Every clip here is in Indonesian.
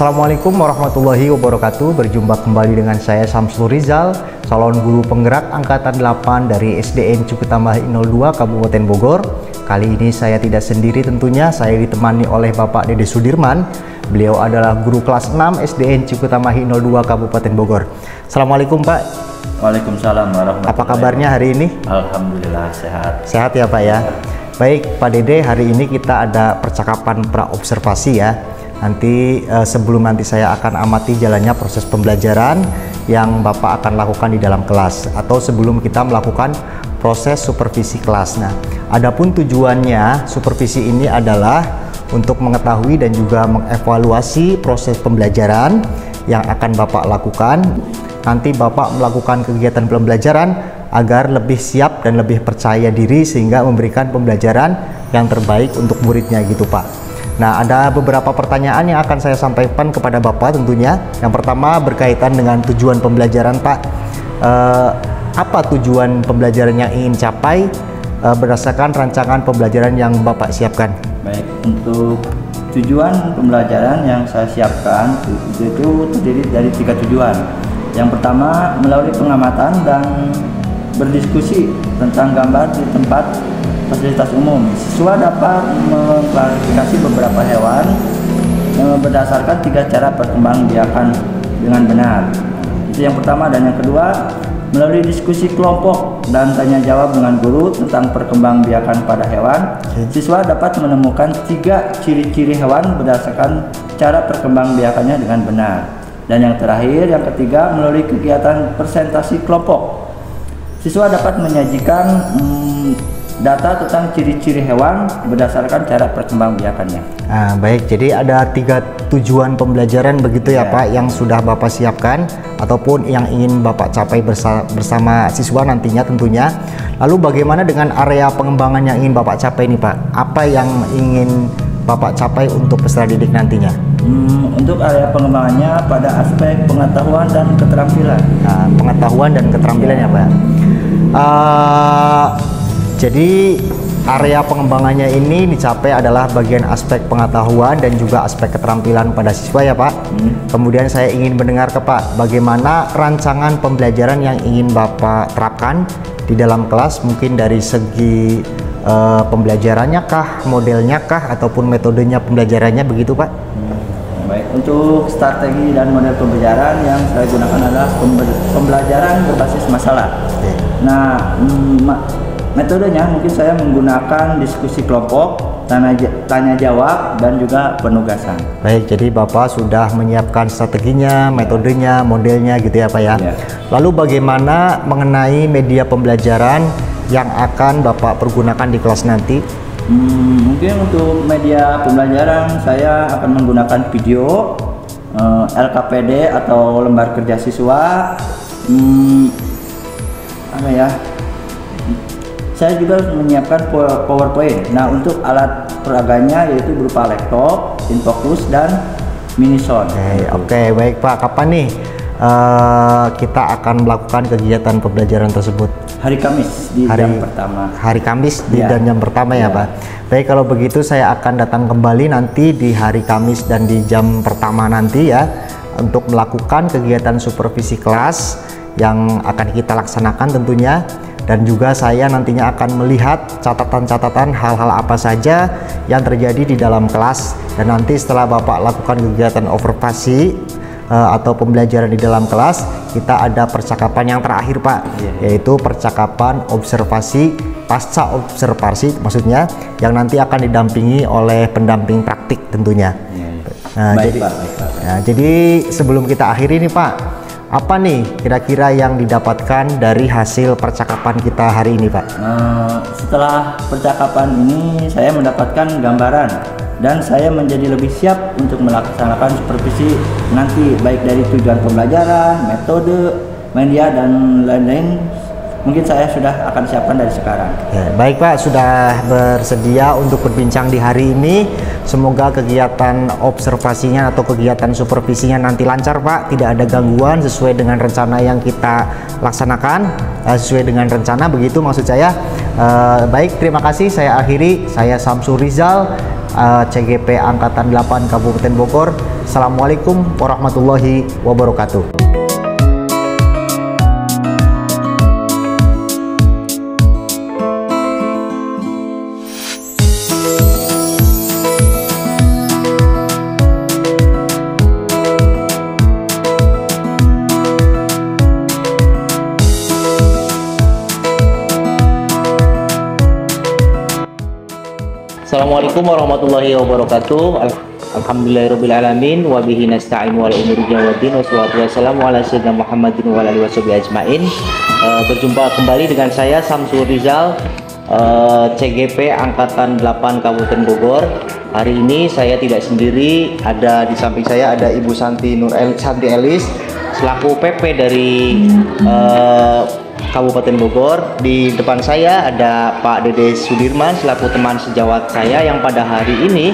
Assalamualaikum warahmatullahi wabarakatuh. Berjumpa kembali dengan saya Samsul Rizal, calon guru penggerak angkatan 8 dari SDN Cukutamahi 02 Kabupaten Bogor. Kali ini saya tidak sendiri tentunya, saya ditemani oleh Bapak Dede Sudirman. Beliau adalah guru kelas 6 SDN Cukutamahi 02 Kabupaten Bogor. Assalamualaikum Pak. Waalaikumsalam warahmatullahi wabarakatuh. Apa kabarnya hari ini? Alhamdulillah sehat. Sehat ya Pak ya. Baik Pak Dede, hari ini kita ada percakapan pra-observasi ya. Nanti sebelum saya akan amati jalannya proses pembelajaran yang Bapak akan lakukan di dalam kelas, atau sebelum kita melakukan proses supervisi kelas. Nah, adapun tujuannya supervisi ini adalah untuk mengetahui dan juga mengevaluasi proses pembelajaran yang akan Bapak lakukan. Nanti Bapak melakukan kegiatan pembelajaran agar lebih siap dan lebih percaya diri sehingga memberikan pembelajaran yang terbaik untuk muridnya gitu Pak. Nah, ada beberapa pertanyaan yang akan saya sampaikan kepada Bapak tentunya. Yang pertama berkaitan dengan tujuan pembelajaran Pak. Apa tujuan pembelajaran yang ingin capai berdasarkan rancangan pembelajaran yang Bapak siapkan? Baik, untuk tujuan pembelajaran yang saya siapkan itu terdiri dari 3 tujuan. Yang pertama, melalui pengamatan dan berdiskusi tentang gambar di tempat fasilitas umum, siswa dapat mengklarifikasi beberapa hewan berdasarkan 3 cara perkembangbiakan dengan benar. Itu yang pertama. Dan yang kedua, melalui diskusi kelompok dan tanya jawab dengan guru tentang perkembangbiakan pada hewan, siswa dapat menemukan 3 ciri-ciri hewan berdasarkan cara perkembangbiakannya dengan benar. Dan yang terakhir, yang ketiga, melalui kegiatan presentasi kelompok, siswa dapat menyajikan data tentang ciri-ciri hewan berdasarkan cara perkembangbiakannya. Nah, baik, jadi ada 3 tujuan pembelajaran begitu ya Pak yang sudah Bapak siapkan ataupun yang ingin Bapak capai bersama siswa nantinya tentunya. Lalu bagaimana dengan area pengembangan yang ingin Bapak capai ini Pak? Apa yang ingin Bapak capai untuk peserta didik nantinya? Untuk area pengembangannya pada aspek pengetahuan dan keterampilan. Nah, pengetahuan dan keterampilan ya Pak. Jadi area pengembangannya ini dicapai adalah bagian aspek pengetahuan dan juga aspek keterampilan pada siswa ya Pak. Kemudian saya ingin mendengar ke Pak, bagaimana rancangan pembelajaran yang ingin Bapak terapkan di dalam kelas, mungkin dari segi pembelajarannya kah, modelnya kah, ataupun metodenya pembelajarannya begitu Pak? Baik, untuk strategi dan model pembelajaran yang saya gunakan adalah pembelajaran berbasis masalah. Nah, metodenya mungkin saya menggunakan diskusi kelompok, tanya jawab, dan juga penugasan. Baik, jadi Bapak sudah menyiapkan strateginya, metodenya, modelnya gitu ya Pak ya. Lalu bagaimana mengenai media pembelajaran yang akan Bapak pergunakan di kelas nanti? Mungkin untuk media pembelajaran saya akan menggunakan video, LKPD atau lembar kerja siswa, saya juga menyiapkan PowerPoint. Nah, untuk alat peraganya yaitu berupa laptop, infocus, dan minison. Oke, baik Pak. Kapan nih kita akan melakukan kegiatan pembelajaran tersebut? Hari Kamis di jam pertama. Hari Kamis di jam pertama ya Pak. Baik, kalau begitu saya akan datang kembali nanti di hari Kamis dan di jam pertama nanti ya, untuk melakukan kegiatan supervisi kelas yang akan kita laksanakan tentunya. Dan juga saya nantinya akan melihat catatan-catatan hal-hal apa saja yang terjadi di dalam kelas. Dan nanti setelah Bapak lakukan kegiatan observasi atau pembelajaran di dalam kelas, kita ada percakapan yang terakhir Pak, yaitu percakapan observasi pasca observasi, maksudnya yang nanti akan didampingi oleh pendamping praktik tentunya. Nah, baik, Pak. Jadi sebelum kita akhiri nih Pak, apa nih kira-kira yang didapatkan dari hasil percakapan kita hari ini Pak? Setelah percakapan ini saya mendapatkan gambaran dan saya menjadi lebih siap untuk melaksanakan supervisi nanti, baik dari tujuan pembelajaran, metode, media, dan lain-lain. Mungkin saya sudah akan siapkan dari sekarang. Baik Pak, sudah bersedia untuk berbincang di hari ini. Semoga kegiatan observasinya atau kegiatan supervisinya nanti lancar Pak, tidak ada gangguan, sesuai dengan rencana yang kita laksanakan, sesuai dengan rencana begitu maksud saya. Baik, terima kasih, saya akhiri. Saya Samsul Rizal CGP Angkatan 8 Kabupaten Bogor. Assalamualaikum warahmatullahi wabarakatuh. Assalamualaikum warahmatullahi wabarakatuh. Alhamdulillahirrabbilalamin. Wabihi nasta'in wal umuri jawadin. Wassalatu wassalamu ala sayyidina Muhammadin wa alihi washabihi ajmain. Berjumpa kembali dengan saya Samsul Rizal, CGP Angkatan 8 Kabupaten Bogor. Hari ini saya tidak sendiri, ada di samping saya ada Ibu Santi Elis selaku PP dari Kabupaten Bogor. Di depan saya ada Pak Dede Sudirman selaku teman sejawat saya yang pada hari ini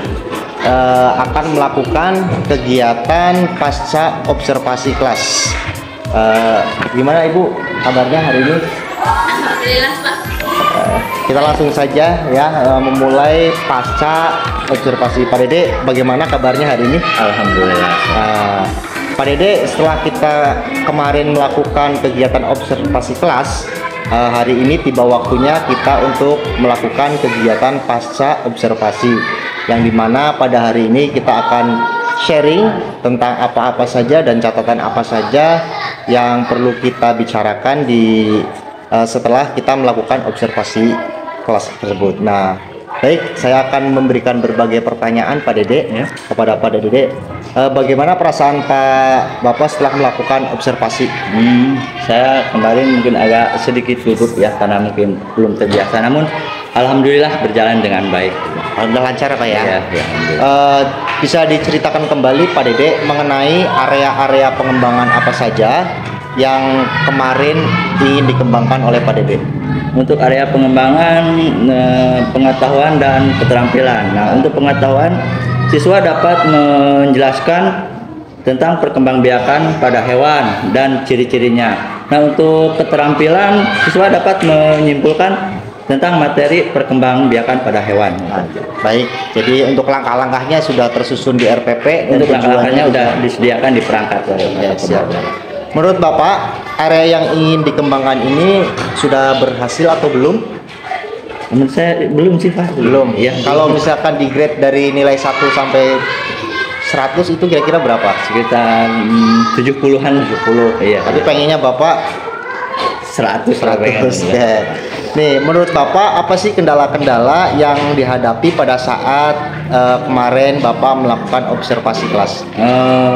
akan melakukan kegiatan pasca observasi kelas. Gimana Ibu kabarnya hari ini? Alhamdulillah Pak. Kita langsung saja ya memulai pasca observasi. Pak Dede, bagaimana kabarnya hari ini? Alhamdulillah. Pak Dede, setelah kita kemarin melakukan kegiatan observasi kelas, hari ini tiba waktunya kita untuk melakukan kegiatan pasca observasi, yang dimana pada hari ini kita akan sharing tentang apa-apa saja dan catatan apa saja yang perlu kita bicarakan setelah kita melakukan observasi kelas tersebut. Nah, baik, saya akan memberikan berbagai pertanyaan Pak Dede ya, kepada Pak Dede. Bagaimana perasaan Bapak setelah melakukan observasi? Saya kemarin mungkin agak sedikit gugup ya, karena mungkin belum terbiasa. Namun alhamdulillah berjalan dengan baik. Udah lancar Pak ya? Ya, Bisa diceritakan kembali Pak Dede mengenai area-area pengembangan apa saja yang kemarin ingin dikembangkan oleh Pak Dede? Untuk area pengembangan, pengetahuan dan keterampilan. Nah, untuk pengetahuan, siswa dapat menjelaskan tentang perkembangbiakan pada hewan dan ciri-cirinya. Nah, untuk keterampilan, siswa dapat menyimpulkan tentang materi perkembangbiakan pada hewan. Baik, jadi untuk langkah-langkahnya sudah tersusun di RPP. Untuk langkah-langkahnya sudah disediakan di perangkat. Ya, siap. Menurut Bapak, area yang ingin dikembangkan ini sudah berhasil atau belum? Menurut saya belum sih Pak. Belum. Ya. Kalau misalkan di grade dari nilai 1 sampai 100 itu kira-kira berapa? Sekitar 70-an. 70. Iya. Tapi pengennya Bapak 100. Ya. Nih, menurut Bapak apa sih kendala-kendala yang dihadapi pada saat kemarin Bapak melakukan observasi kelas?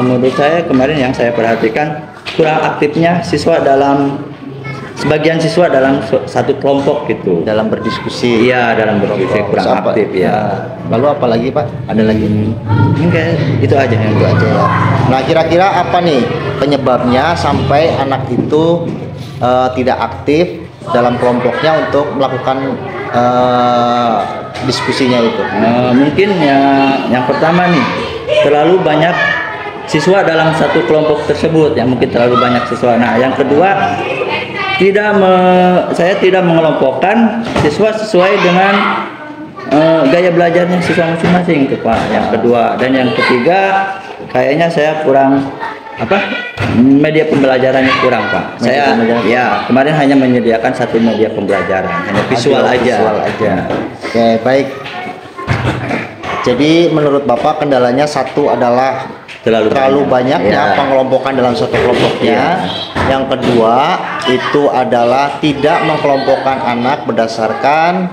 Menurut saya kemarin yang saya perhatikan kurang aktifnya sebagian siswa dalam satu kelompok gitu. Dalam berdiskusi. Iya, dalam berdiskusi kurang aktif ya. Lalu apa lagi Pak? Ada lagi? Mungkin itu aja yang Itu aja ya. Nah, kira-kira apa nih penyebabnya sampai anak itu tidak aktif dalam kelompoknya untuk melakukan diskusinya itu? Mungkin yang pertama nih, terlalu banyak siswa dalam satu kelompok tersebut, yang mungkin terlalu banyak siswa. Nah, yang kedua, saya tidak mengelompokkan siswa sesuai dengan gaya belajarnya siswa masing-masing itu Pak. Yang kedua, dan yang ketiga, kayaknya saya kurang media pembelajarannya kurang Pak. Kemarin hanya menyediakan satu media pembelajaran, hanya visual aja. Oke, baik. Jadi menurut Bapak kendalanya satu adalah terlalu banyaknya pengelompokan dalam satu kelompoknya. Yang kedua itu adalah tidak mengkelompokkan anak berdasarkan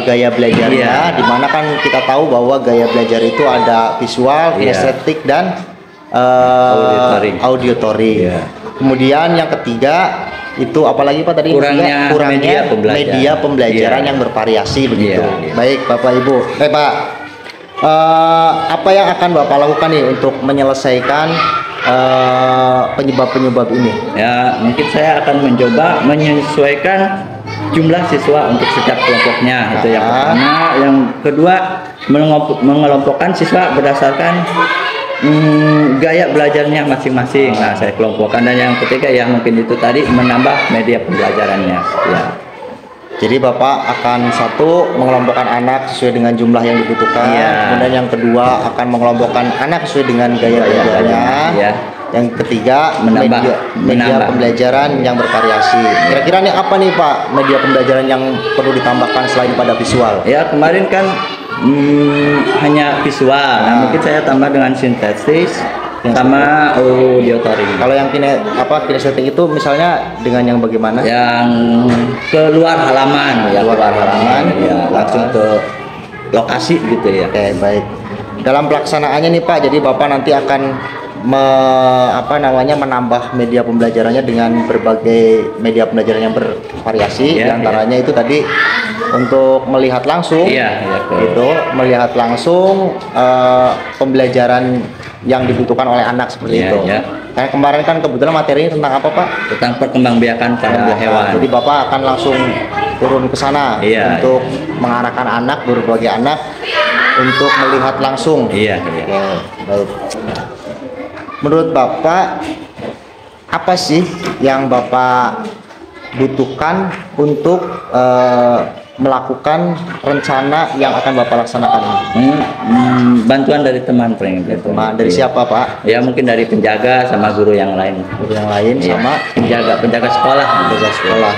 gaya belajarnya, dimana kan kita tahu bahwa gaya belajar itu ada visual, kinestetik dan auditory. Kemudian yang ketiga itu apalagi Pak tadi? Kurangnya media pembelajaran yang bervariasi begitu. Baik Bapak Ibu, Pak, apa yang akan Bapak lakukan nih untuk menyelesaikan penyebab-penyebab ini? Ya, mungkin saya akan mencoba menyesuaikan jumlah siswa untuk setiap kelompoknya. Itu yang pertama. Yang kedua, mengelompokkan siswa berdasarkan gaya belajarnya masing-masing. Nah, saya kelompokkan. Dan yang ketiga ya mungkin itu tadi menambah media pembelajarannya. Ya. Jadi Bapak akan satu mengelompokkan anak sesuai dengan jumlah yang dibutuhkan. Iya. Kemudian yang kedua akan mengelompokkan anak sesuai dengan gaya belajarnya. Iya. Yang ketiga media menambah. pembelajaran yang bervariasi. Kira-kira nih apa nih Pak media pembelajaran yang perlu ditambahkan selain pada visual? Ya kemarin kan hanya visual. Nah, mungkin saya tambah dengan sintesis sama auditory. Kalau yang kinestetik itu misalnya dengan yang bagaimana? Yang keluar halaman, ya keluar halaman, ya langsung ke lokasi gitu ya. Oke, baik. Dalam pelaksanaannya nih Pak, jadi Bapak nanti akan menambah media pembelajarannya dengan berbagai media pembelajaran yang bervariasi. Ya, Di antaranya itu tadi untuk melihat langsung, itu melihat langsung pembelajaran yang dibutuhkan oleh anak seperti Ya, itu. ya. Karena kemarin kan kebetulan materinya tentang apa Pak? Tentang perkembangbiakan pada hewan. Jadi Bapak akan langsung turun ke sana Iya, untuk mengarahkan anak, berbagai anak untuk melihat langsung. Iya, Oke, iya. baik. Menurut Bapak apa sih yang Bapak butuhkan untuk melakukan rencana yang akan Bapak laksanakan ini? Bantuan dari teman paling gitu. Dari siapa Pak? Ya mungkin dari penjaga sama guru yang lain. Guru yang lain Iya, sama penjaga sekolah. penjaga sekolah.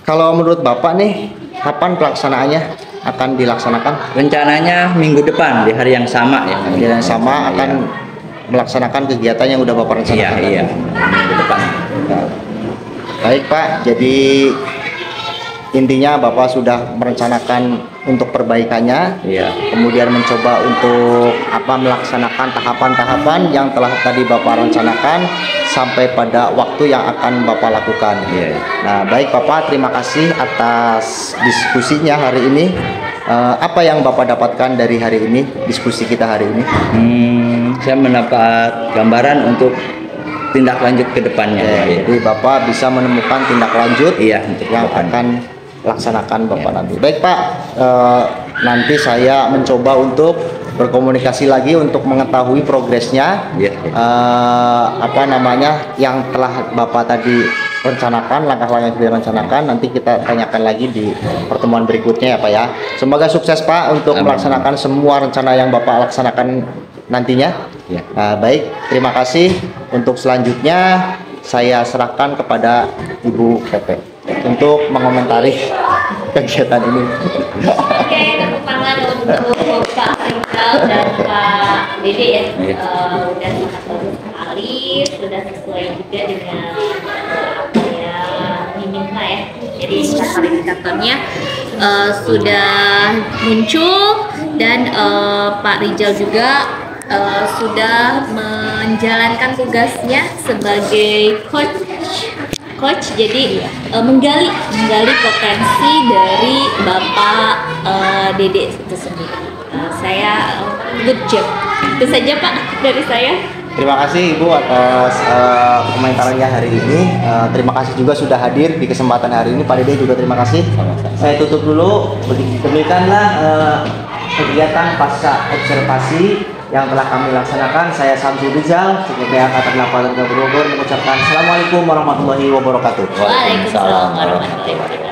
Kalau menurut Bapak nih, kapan pelaksanaannya akan dilaksanakan? Rencananya minggu depan di hari yang sama ya. Hari yang sama akan melaksanakan kegiatan yang udah Bapak rencanakan. Iya. Minggu depan. Nah, baik Pak, jadi intinya Bapak sudah merencanakan untuk perbaikannya, Iya. kemudian mencoba untuk melaksanakan tahapan-tahapan yang telah tadi Bapak rencanakan sampai pada waktu yang akan Bapak lakukan. Iya. Nah, baik Bapak, terima kasih atas diskusinya hari ini. Apa yang Bapak dapatkan dari hari ini, diskusi kita hari ini? Saya mendapat gambaran untuk tindak lanjut ke depannya. Ya, jadi Bapak bisa menemukan tindak lanjut Untuk yang depan. akan laksanakan Bapak nanti. Baik Pak, nanti saya mencoba untuk berkomunikasi lagi untuk mengetahui progresnya. Iya. Yang telah Bapak tadi rencanakan, langkah-langkah yang direncanakan nanti kita tanyakan lagi di pertemuan berikutnya ya Pak ya. Semoga sukses Pak untuk Amin. melaksanakan semua rencana yang Bapak laksanakan nantinya. Ya. Baik, terima kasih. Untuk selanjutnya saya serahkan kepada Ibu Pepe untuk mengomentari kegiatan ini. Oke, tepuk tangan untuk Pak Rizal dan Pak Dede ya. Iya. Udah sangat bagus sekali, sudah sesuai juga dengan apa yang diminta ya. Jadi indikator-indikatornya sudah muncul dan Pak Rizal juga sudah menjalankan tugasnya sebagai coach, jadi menggali potensi dari Bapak Dede itu sendiri. Saya good job. Itu saja Pak dari saya. Terima kasih Ibu atas komentarnya hari ini. Terima kasih juga sudah hadir di kesempatan hari ini. Pak Dede juga terima kasih. Saya tutup dulu. Demikianlah kegiatan pasca observasi yang telah kami laksanakan. Saya Samsul Rizal sebagai Angkatan 8 Bogor mengucapkan Assalamualaikum warahmatullahi wabarakatuh. Waalaikumsalam warahmatullahi wabarakatuh.